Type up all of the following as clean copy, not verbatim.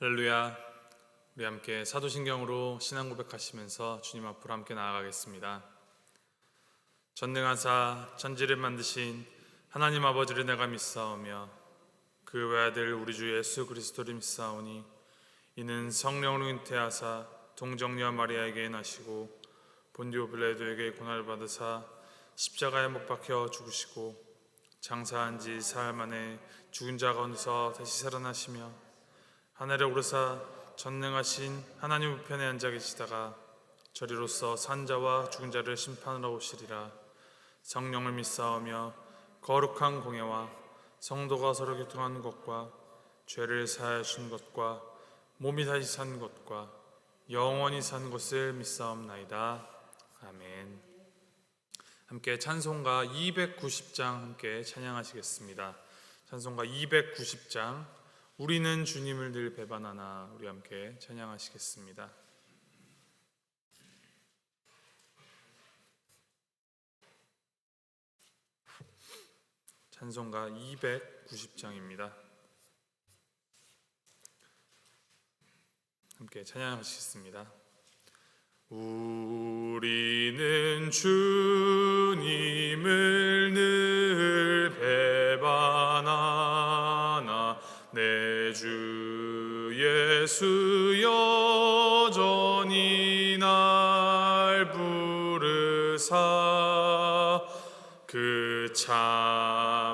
할렐루야. 우리 함께 사도신경으로 신앙 고백하시면서 주님 앞으로 함께 나아가겠습니다. 전능하사 천지를 만드신 하나님 아버지를 내가 믿사오며 그 외아들 우리 주 예수 그리스도를 믿사오니 이는 성령으로 잉태하사 동정녀 마리아에게 나시고 본디오 빌라도에게 고난을 받으사 십자가에 못 박혀 죽으시고 장사한 지 사흘 만에 죽은 자 가운데서 다시 살아나시며 하늘에 오르사 전능하신 하나님 우편에 앉아 계시다가 저리로서 산 자와 죽은 자를 심판하러 오시리라. 성령을 믿사오며 거룩한 공예와 성도가 서로 교통하는 것과 죄를 사하여 주신 것과 몸이 다시 산 것과 영원히 산 것을 믿사옵나이다. 아멘. 함께 찬송가 290장 함께 찬양하시겠습니다. 찬송가 290장 우리는 주님을 늘 배반하나, 우리 함께 찬양하시겠습니다. 찬송가 290장입니다. 함께 찬양하시겠습니다. 우리는 주님을 늘 배반하나 내 주 예수 여전히 날 부르사 그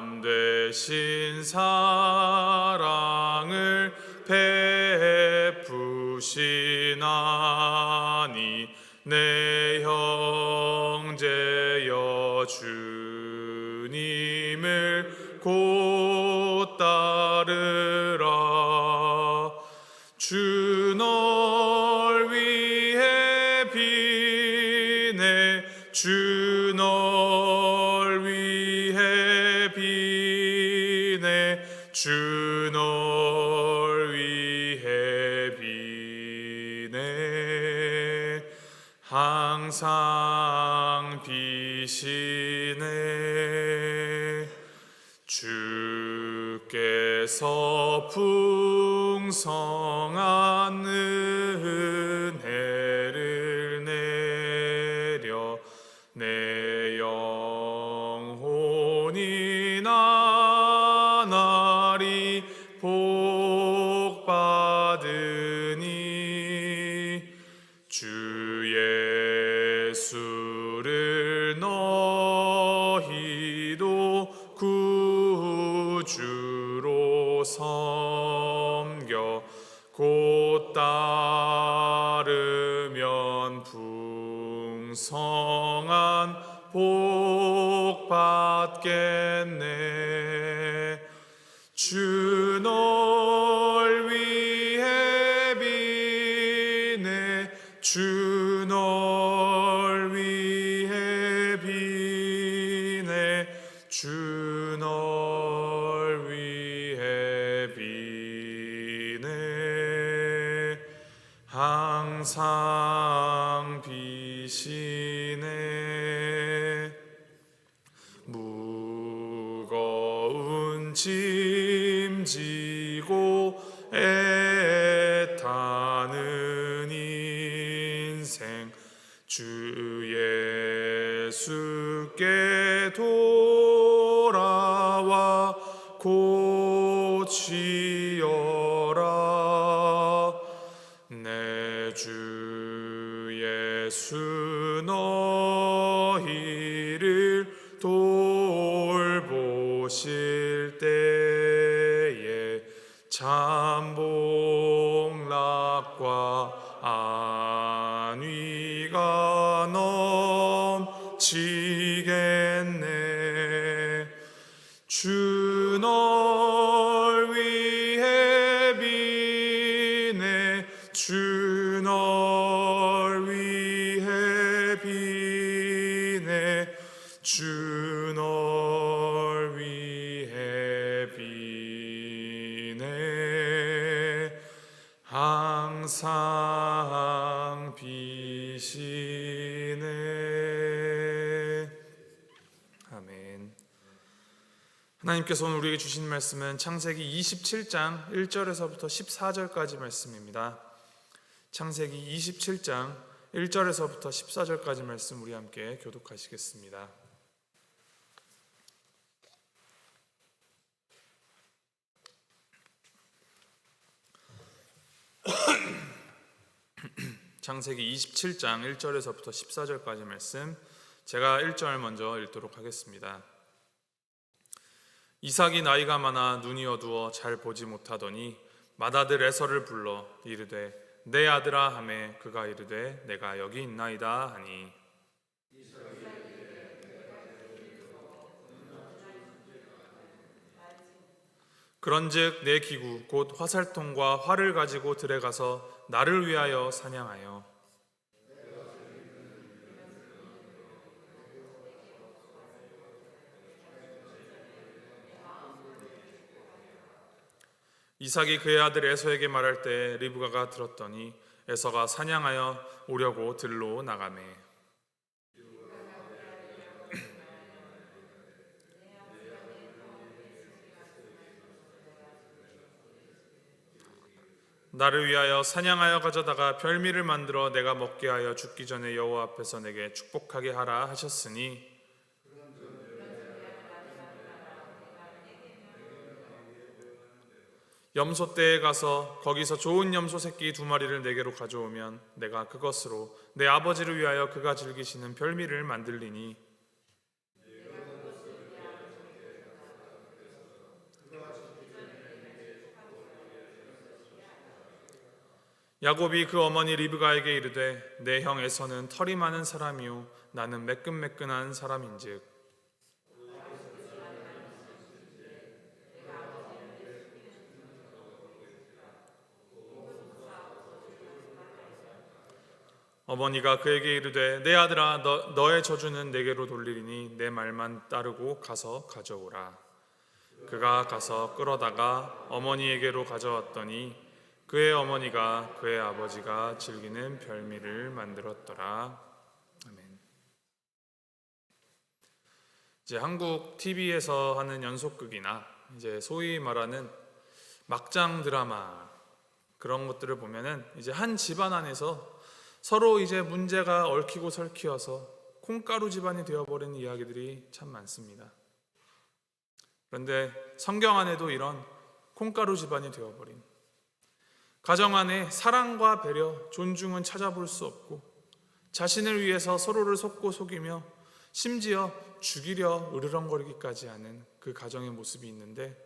참되신 사랑을 베푸시나니 내 형제여 주님을 곧 따르라. 주 널 위해 비네 주 널 위해 비네 주 널 위해 비네 항상 비시네. 주께서 풍성한 은혜를 내려 내 영혼이 나날이 복받으니 주 예수를 너희도 구주로 섬겨 곧 따르면 풍성한 복 받겠네. 주 널 위해 비네 주 널 위해 비네 주 널 위해 비네 항상 비시네. 무거운 짐 지고 애타는 인생 주 예수께 돌아와 곧 쉬어라. 내 주 예수 너희를 돌보실 때에 참 복락과 안위가 넘치겠네. 주 널 위해 비네 주 널 위해 비네 주 널 위해 비네 항상 비시네. 아멘. 하나님께서 오늘 우리에게 주신 말씀은 창세기 27장 1절에서부터 14절까지 말씀입니다. 창세기 27장 1절에서부터 14절까지 말씀 우리 함께 교독하시겠습니다. 창세기 27장 1절에서부터 14절까지 말씀, 제가 1절 먼저 읽도록 하겠습니다. 이삭이 나이가 많아 눈이 어두워 잘 보지 못하더니 맏아들 에서를 불러 이르되 내 아들아 하매 그가 이르되 내가 여기 있나이다 하니, 그런즉 내 기구 곧 화살통과 활을 가지고 들에 가서 나를 위하여 사냥하여 이삭이 그의 아들 에서에게 말할 때 리브가가 들었더니 에서가 사냥하여 오려고 들로 나가매 나를 위하여 사냥하여 가져다가 별미를 만들어 내가 먹게 하여 죽기 전에 여호와 앞에서 내게 축복하게 하라 하셨으니, 염소 떼에 가서 거기서 좋은 염소 새끼 2마리를 내게로 가져오면 내가 그것으로 내 아버지를 위하여 그가 즐기시는 별미를 만들리니, 야곱이 그 어머니 리브가에게 이르되 내 형 에서는 털이 많은 사람이요 나는 매끈매끈한 사람인즉 어머니가 그에게 이르되 내 아들아 너의 저주는 내게로 돌리리니 내 말만 따르고 가서 가져오라. 그가 가서 끌어다가 어머니에게로 가져왔더니 그의 어머니가 그의 아버지가 즐기는 별미를 만들었더라. 아멘. 이제 한국 TV에서 하는 연속극이나 이제 소위 말하는 막장 드라마, 그런 것들을 보면은 이제 한 집안 안에서 서로 이제 문제가 얽히고 설키어서 콩가루 집안이 되어버리는 이야기들이 참 많습니다. 그런데 성경 안에도 이런 콩가루 집안이 되어버린, 가정 안에 사랑과 배려, 존중은 찾아볼 수 없고 자신을 위해서 서로를 속고 속이며 심지어 죽이려 으르렁거리기까지 하는 그 가정의 모습이 있는데,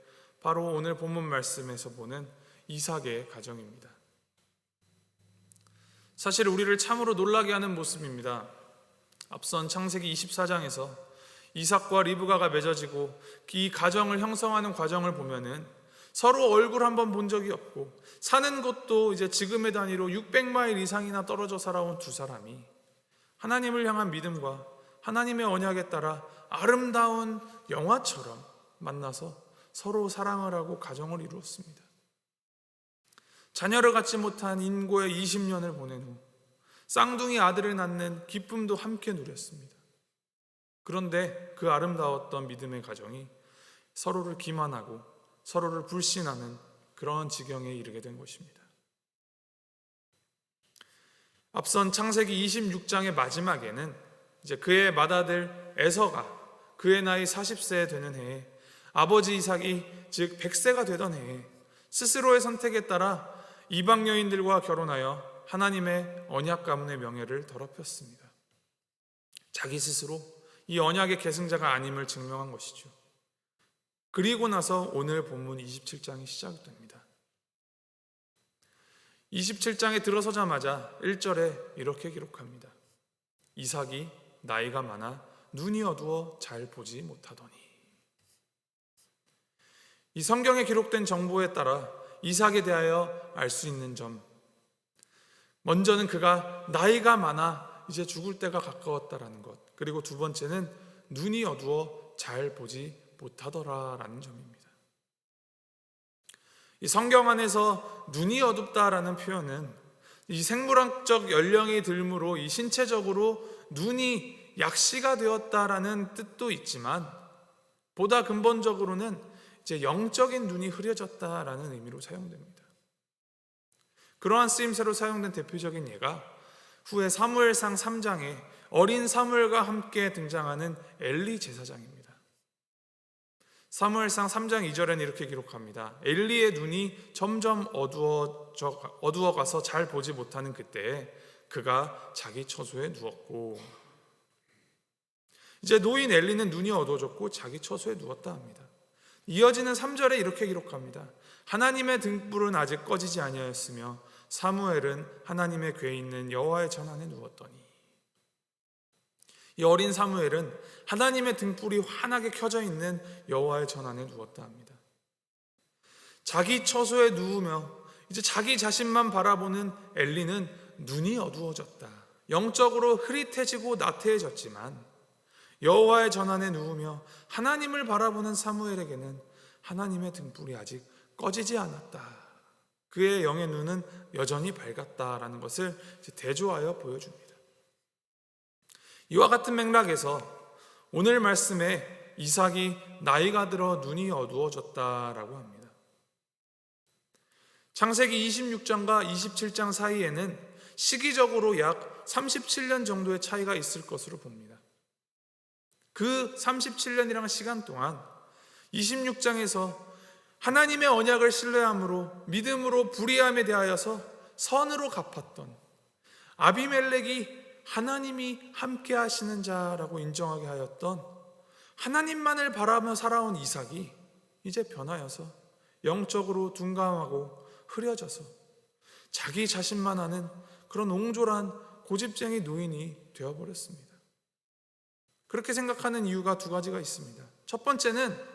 바로 오늘 본문 말씀에서 보는 이삭의 가정입니다. 사실 우리를 참으로 놀라게 하는 모습입니다. 앞선 창세기 24장에서 이삭과 리브가가 맺어지고 이 가정을 형성하는 과정을 보면은 서로 얼굴 한번 본 적이 없고 사는 곳도 이제 지금의 단위로 600마일 이상이나 떨어져 살아온 두 사람이 하나님을 향한 믿음과 하나님의 언약에 따라 아름다운 영화처럼 만나서 서로 사랑을 하고 가정을 이루었습니다. 자녀를 갖지 못한 인고의 20년을 보낸 후 쌍둥이 아들을 낳는 기쁨도 함께 누렸습니다. 그런데 그 아름다웠던 믿음의 가정이 서로를 기만하고 서로를 불신하는 그런 지경에 이르게 된 것입니다. 앞선 창세기 26장의 마지막에는 이제 그의 맏아들 에서가 그의 나이 40세 되는 해에 아버지 이삭이 즉 100세가 되던 해에 스스로의 선택에 따라 이방 여인들과 결혼하여 하나님의 언약 가문의 명예를 더럽혔습니다. 자기 스스로 이 언약의 계승자가 아님을 증명한 것이죠. 그리고 나서 오늘 본문 27장이 시작됩니다. 27장에 들어서자마자 1절에 이렇게 기록합니다. 이삭이 나이가 많아 눈이 어두워 잘 보지 못하더니. 이 성경에 기록된 정보에 따라 이삭에 대하여 알 수 있는 점, 먼저는 그가 나이가 많아 이제 죽을 때가 가까웠다라는 것, 그리고 두 번째는 눈이 어두워 잘 보지 못하더라라는 점입니다. 이 성경 안에서 눈이 어둡다라는 표현은 이 생물학적 연령이 들므로 이 신체적으로 눈이 약시가 되었다라는 뜻도 있지만, 보다 근본적으로는 이제 영적인 눈이 흐려졌다라는 의미로 사용됩니다. 그러한 쓰임새로 사용된 대표적인 예가 후에 사무엘상 3장에 어린 사무엘과 함께 등장하는 엘리 제사장입니다. 사무엘상 3장 2절에는 이렇게 기록합니다. 엘리의 눈이 점점 어두워가서 잘 보지 못하는 그때에 그가 자기 처소에 누웠고, 이제 노인 엘리는 눈이 어두워졌고 자기 처소에 누웠다 합니다. 이어지는 3절에 이렇게 기록합니다. 하나님의 등불은 아직 꺼지지 아니하였으며 사무엘은 하나님의 궤에 있는 여호와의 전 안에 누웠더니, 이 어린 사무엘은 하나님의 등불이 환하게 켜져 있는 여호와의 전 안에 누웠다 합니다. 자기 처소에 누우며 이제 자기 자신만 바라보는 엘리는 눈이 어두워졌다, 영적으로 흐릿해지고 나태해졌지만 여호와의 전 안에 누우며 하나님을 바라보는 사무엘에게는 하나님의 등불이 아직 꺼지지 않았다, 그의 영의 눈은 여전히 밝았다라는 것을 대조하여 보여줍니다. 이와 같은 맥락에서 오늘 말씀에 이삭이 나이가 들어 눈이 어두워졌다라고 합니다. 창세기 26장과 27장 사이에는 시기적으로 약 37년 정도의 차이가 있을 것으로 봅니다. 그 37년이라는 시간 동안 26장에서 하나님의 언약을 신뢰함으로 믿음으로 불의함에 대하여서 선으로 갚았던 아비멜렉이 하나님이 함께 하시는 자라고 인정하게 하였던 하나님만을 바라며 살아온 이삭이 이제 변하여서 영적으로 둔감하고 흐려져서 자기 자신만 아는 그런 옹졸한 고집쟁이 노인이 되어버렸습니다. 그렇게 생각하는 이유가 두 가지가 있습니다. 첫 번째는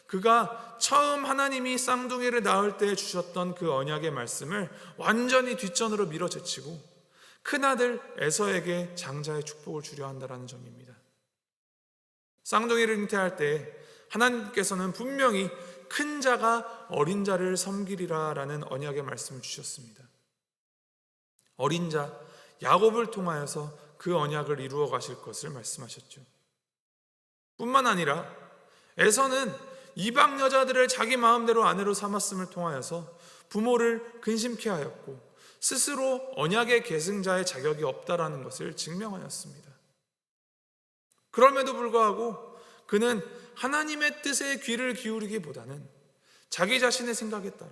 그가 처음 하나님이 쌍둥이를 낳을 때 주셨던 그 언약의 말씀을 완전히 뒷전으로 밀어제치고 큰아들 에서에게 장자의 축복을 주려 한다는 점입니다. 쌍둥이를 잉태할 때 하나님께서는 분명히 큰 자가 어린 자를 섬기리라 라는 언약의 말씀을 주셨습니다. 어린 자 야곱을 통하여서 그 언약을 이루어 가실 것을 말씀하셨죠. 뿐만 아니라 에서는 이방 여자들을 자기 마음대로 아내로 삼았음을 통하여서 부모를 근심케 하였고 스스로 언약의 계승자의 자격이 없다라는 것을 증명하였습니다. 그럼에도 불구하고 그는 하나님의 뜻에 귀를 기울이기보다는 자기 자신의 생각에 따라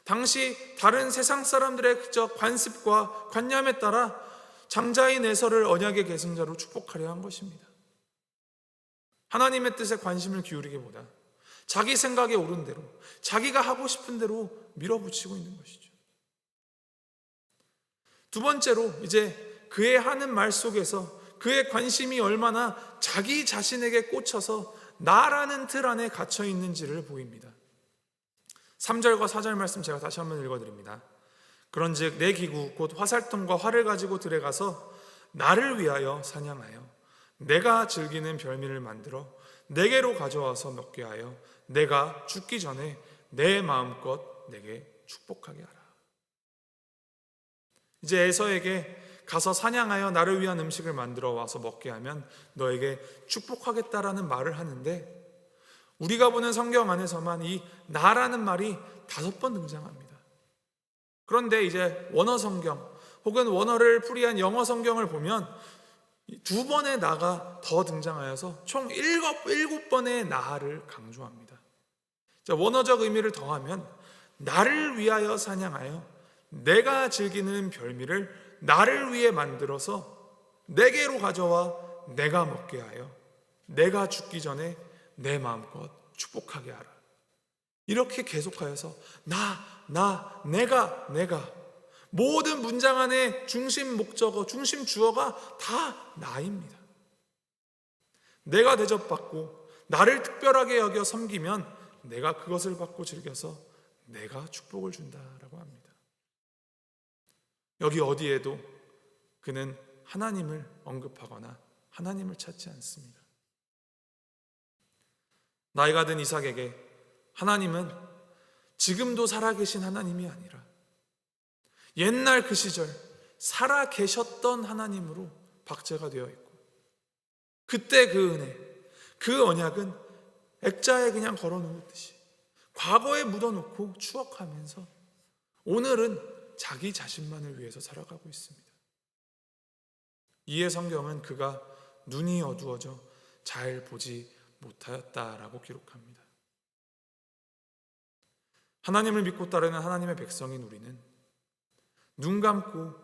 당시 다른 세상 사람들의 관습과 관념에 따라 장자인 에서를 언약의 계승자로 축복하려 한 것입니다. 하나님의 뜻에 관심을 기울이기보다 자기 생각에 옳은 대로 자기가 하고 싶은 대로 밀어붙이고 있는 것이죠. 두 번째로 이제 그의 하는 말 속에서 그의 관심이 얼마나 자기 자신에게 꽂혀서 나라는 틀 안에 갇혀 있는지를 보입니다. 3절과 4절 말씀 제가 다시 한번 읽어드립니다. 그런즉 내 기구 곧 화살통과 활을 가지고 들에 가서 나를 위하여 사냥하여 내가 즐기는 별미를 만들어 내게로 가져와서 먹게 하여 내가 죽기 전에 내 마음껏 내게 축복하게 하라. 이제 에서에게 가서 사냥하여 나를 위한 음식을 만들어 와서 먹게 하면 너에게 축복하겠다라는 말을 하는데, 우리가 보는 성경 안에서만 이 나라는 말이 5번 등장합니다. 그런데 이제 원어 성경 혹은 원어를 풀이한 영어 성경을 보면 2번의 나가 더 등장하여서 총 7번의 나를 강조합니다. 자, 원어적 의미를 더하면 나를 위하여 사냥하여 내가 즐기는 별미를 나를 위해 만들어서 내게로 가져와 내가 먹게 하여 내가 죽기 전에 내 마음껏 축복하게 하라. 이렇게 계속하여서 내가 모든 문장 안에 중심 목적어, 중심 주어가 다 나입니다. 내가 대접받고 나를 특별하게 여겨 섬기면 내가 그것을 받고 즐겨서 내가 축복을 준다라고 합니다. 여기 어디에도 그는 하나님을 언급하거나 하나님을 찾지 않습니다. 나이가 든 이삭에게 하나님은 지금도 살아계신 하나님이 아니라 옛날 그 시절 살아계셨던 하나님으로 박제가 되어 있고, 그때 그 은혜, 그 언약은 액자에 그냥 걸어놓듯이 과거에 묻어놓고 추억하면서 오늘은 자기 자신만을 위해서 살아가고 있습니다. 이에 성경은 그가 눈이 어두워져 잘 보지 못하였다라고 기록합니다. 하나님을 믿고 따르는 하나님의 백성인 우리는 눈 감고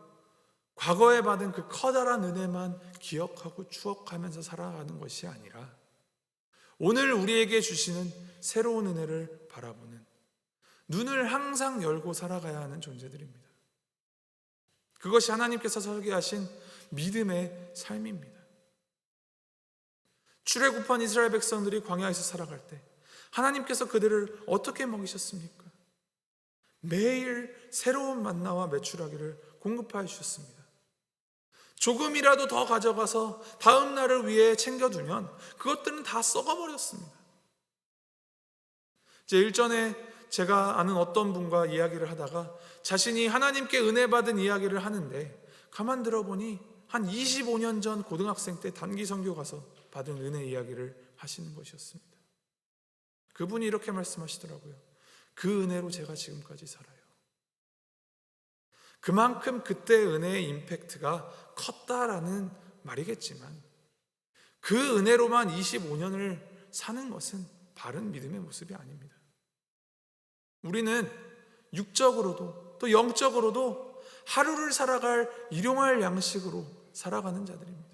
과거에 받은 그 커다란 은혜만 기억하고 추억하면서 살아가는 것이 아니라 오늘 우리에게 주시는 새로운 은혜를 바라보는 눈을 항상 열고 살아가야 하는 존재들입니다. 그것이 하나님께서 설계하신 믿음의 삶입니다. 출애굽한 이스라엘 백성들이 광야에서 살아갈 때 하나님께서 그들을 어떻게 먹이셨습니까? 매일 새로운 만나와 메추라기를 공급하여 주셨습니다. 조금이라도 더 가져가서 다음 날을 위해 챙겨두면 그것들은 다 썩어버렸습니다. 이제 일전에 제가 아는 어떤 분과 이야기를 하다가 자신이 하나님께 은혜 받은 이야기를 하는데 가만 들어보니 한 25년 전 고등학생 때 단기 선교 가서 받은 은혜 이야기를 하시는 것이었습니다. 그분이 이렇게 말씀하시더라고요. 그 은혜로 제가 지금까지 살아요. 그만큼 그때 은혜의 임팩트가 컸다라는 말이겠지만 그 은혜로만 25년을 사는 것은 바른 믿음의 모습이 아닙니다. 우리는 육적으로도 또 영적으로도 하루를 살아갈 일용할 양식으로 살아가는 자들입니다.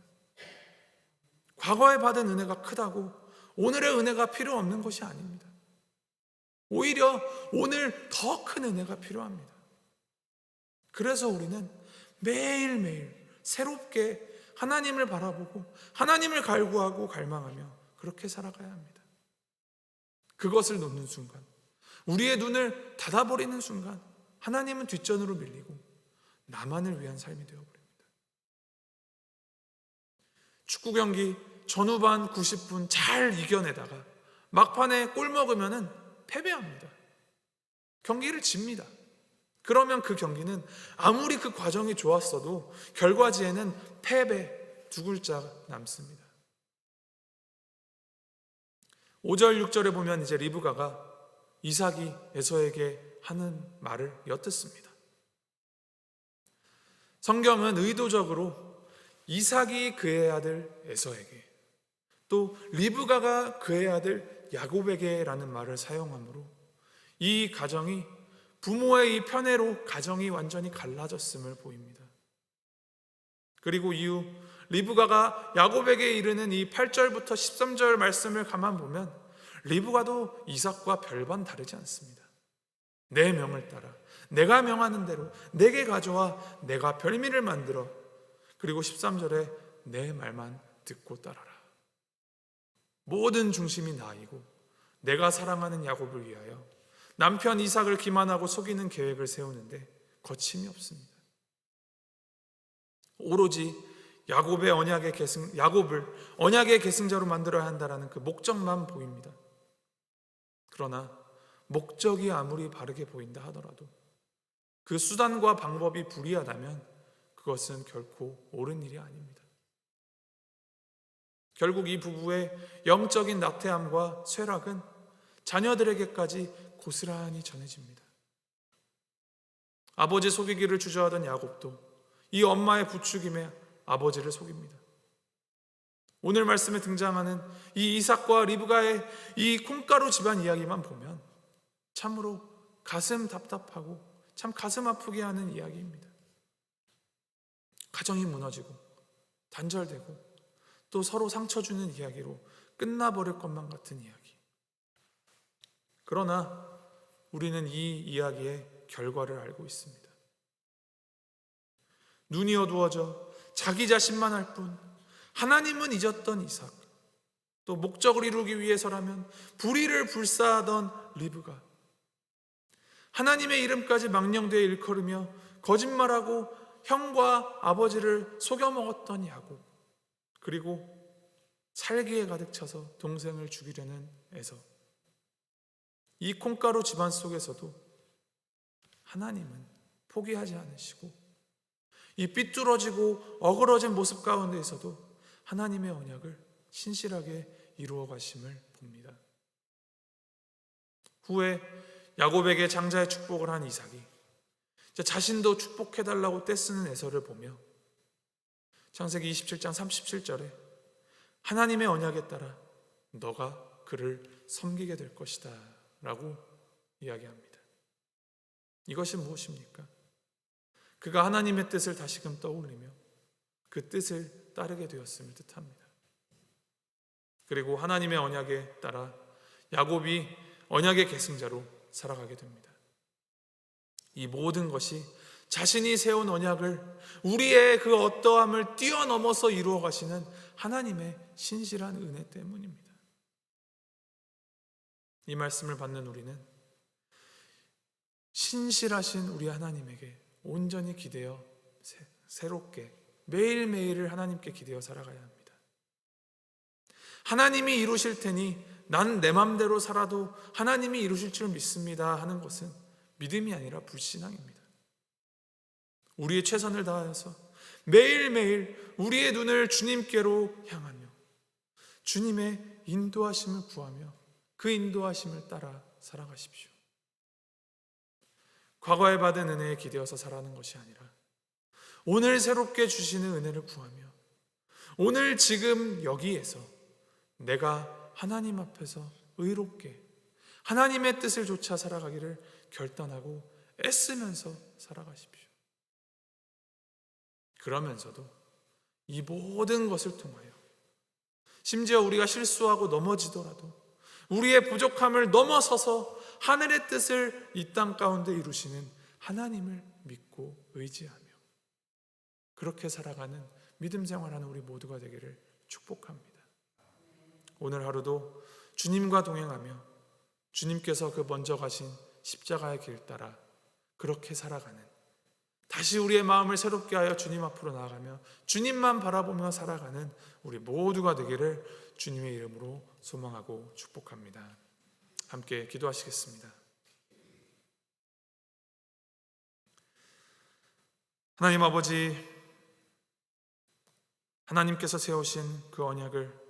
과거에 받은 은혜가 크다고 오늘의 은혜가 필요 없는 것이 아닙니다. 오히려 오늘 더 큰 은혜가 필요합니다. 그래서 우리는 매일매일 새롭게 하나님을 바라보고 하나님을 갈구하고 갈망하며 그렇게 살아가야 합니다. 그것을 놓는 순간, 우리의 눈을 닫아버리는 순간 하나님은 뒷전으로 밀리고 나만을 위한 삶이 되어버립니다. 축구 경기 전후반 90분 잘 이겨내다가 막판에 골 먹으면 패배합니다. 경기를 집니다. 그러면 그 경기는 아무리 그 과정이 좋았어도 결과지에는 패배 두 글자 남습니다. 5절 6절에 보면 이제 리브가가 이삭이 에서에게 하는 말을 엿듣습니다. 성경은 의도적으로 이삭이 그의 아들 에서에게 또 리브가가 그의 아들 야곱에게라는 말을 사용하므로 이 가정이 부모의 이 편애로 가정이 완전히 갈라졌음을 보입니다. 그리고 이후 리브가가 야곱에게 이르는 이 8절부터 13절 말씀을 가만 보면 리브가도 이삭과 별반 다르지 않습니다. 내 명을 따라 내가 명하는 대로 내게 가져와 내가 별미를 만들어 그리고 13절에 내 말만 듣고 따라라. 모든 중심이 나이고 내가 사랑하는 야곱을 위하여 남편 이삭을 기만하고 속이는 계획을 세우는데 거침이 없습니다. 오로지 야곱을 언약의 계승자로 만들어야 한다는 그 목적만 보입니다. 그러나 목적이 아무리 바르게 보인다 하더라도 그 수단과 방법이 불이하다면 그것은 결코 옳은 일이 아닙니다. 결국 이 부부의 영적인 나태함과 쇠락은 자녀들에게까지 고스란히 전해집니다. 아버지 속이기를 주저하던 야곱도 이 엄마의 부추김에 아버지를 속입니다. 오늘 말씀에 등장하는 이 이삭과 리브가의 이 콩가루 집안 이야기만 보면 참으로 가슴 답답하고 참 가슴 아프게 하는 이야기입니다. 가정이 무너지고 단절되고 또 서로 상처 주는 이야기로 끝나버릴 것만 같은 이야기. 그러나 우리는 이 이야기의 결과를 알고 있습니다. 눈이 어두워져 자기 자신만 할 뿐 하나님은 잊었던 이삭, 또 목적을 이루기 위해서라면 불의를 불사하던 리브가, 하나님의 이름까지 망령되어 일컬으며 거짓말하고 형과 아버지를 속여먹었던 야곱, 그리고 살기에 가득 차서 동생을 죽이려는 에서, 이 콩가루 집안 속에서도 하나님은 포기하지 않으시고 이 삐뚤어지고 어그러진 모습 가운데에서도 하나님의 언약을 신실하게 이루어 가심을 봅니다. 후에 야곱에게 장자의 축복을 한 이삭이 이제 자신도 축복해달라고 떼쓰는 에서를 보며 창세기 27장 37절에 하나님의 언약에 따라 너가 그를 섬기게 될 것이다 라고 이야기합니다. 이것이 무엇입니까? 그가 하나님의 뜻을 다시금 떠올리며 그 뜻을 따르게 되었음을 뜻합니다. 그리고 하나님의 언약에 따라 야곱이 언약의 계승자로 살아가게 됩니다. 이 모든 것이 자신이 세운 언약을 우리의 그 어떠함을 뛰어넘어서 이루어 가시는 하나님의 신실한 은혜 때문입니다. 이 말씀을 받는 우리는 신실하신 우리 하나님에게 온전히 기대어 새롭게 매일매일을 하나님께 기대어 살아가야 합니다. 하나님이 이루실 테니 난 내 맘대로 살아도 하나님이 이루실 줄 믿습니다 하는 것은 믿음이 아니라 불신앙입니다. 우리의 최선을 다하여서 매일매일 우리의 눈을 주님께로 향하며 주님의 인도하심을 구하며 그 인도하심을 따라 살아가십시오. 과거에 받은 은혜에 기대어서 살아가는 것이 아니라 오늘 새롭게 주시는 은혜를 구하며 오늘 지금 여기에서 내가 하나님 앞에서 의롭게 하나님의 뜻을 좇아 살아가기를 결단하고 애쓰면서 살아가십시오. 그러면서도 이 모든 것을 통하여 심지어 우리가 실수하고 넘어지더라도 우리의 부족함을 넘어서서 하늘의 뜻을 이 땅 가운데 이루시는 하나님을 믿고 의지하며 그렇게 살아가는 믿음 생활하는 우리 모두가 되기를 축복합니다. 오늘 하루도 주님과 동행하며 주님께서 그 먼저 가신 십자가의 길 따라 그렇게 살아가는 다시 우리의 마음을 새롭게 하여 주님 앞으로 나아가며 주님만 바라보며 살아가는 우리 모두가 되기를 주님의 이름으로 소망하고 축복합니다. 함께 기도하시겠습니다. 하나님 아버지, 하나님께서 세우신 그 언약을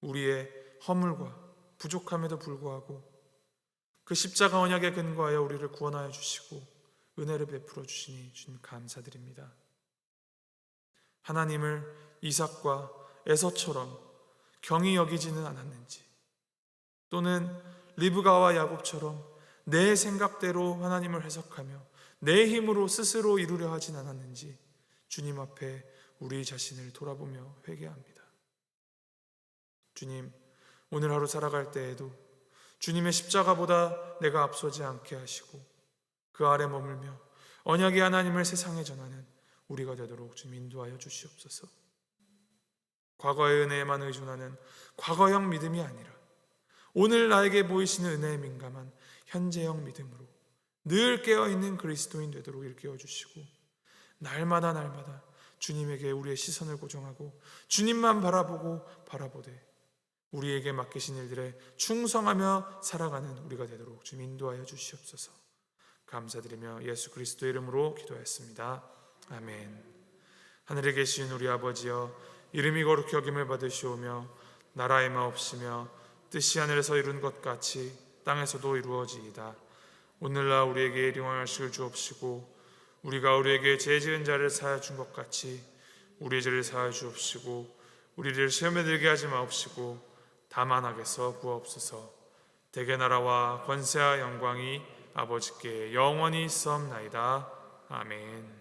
우리의 허물과 부족함에도 불구하고 그 십자가 언약에 근거하여 우리를 구원하여 주시고 은혜를 베풀어 주시니 주님 감사드립니다. 하나님을 이삭과 에서처럼 경히 여기지는 않았는지 또는 리브가와 야곱처럼 내 생각대로 하나님을 해석하며 내 힘으로 스스로 이루려 하진 않았는지 주님 앞에 우리 자신을 돌아보며 회개합니다. 주님, 오늘 하루 살아갈 때에도 주님의 십자가보다 내가 앞서지 않게 하시고 그 아래 머물며 언약의 하나님을 세상에 전하는 우리가 되도록 주님 인도하여 주시옵소서. 과거의 은혜에만 의존하는 과거형 믿음이 아니라 오늘 나에게 보이시는 은혜에 민감한 현재형 믿음으로 늘 깨어있는 그리스도인 되도록 일깨워 주시고 날마다 주님에게 우리의 시선을 고정하고 주님만 바라보되 우리에게 맡기신 일들에 충성하며 살아가는 우리가 되도록 주님 인도하여 주시옵소서. 감사드리며 예수 그리스도의 이름으로 기도했습니다. 아멘. 하늘에 계신 우리 아버지여, 이름이 거룩히 여김을 받으시오며 나라의 마옵시며 뜻이 하늘에서 이룬 것 같이 땅에서도 이루어지이다. 오늘날 우리에게 일용할 것을 주옵시고 우리가 우리에게 죄 지은 자를 사하여 준 것 같이 우리의 죄를 사하여 주옵시고 우리를 시험에 들게 하지 마옵시고 다만 악에서 구하옵소서. 대개 나라와 권세와 영광이 아버지께 영원히 있사옵나이다. 아멘.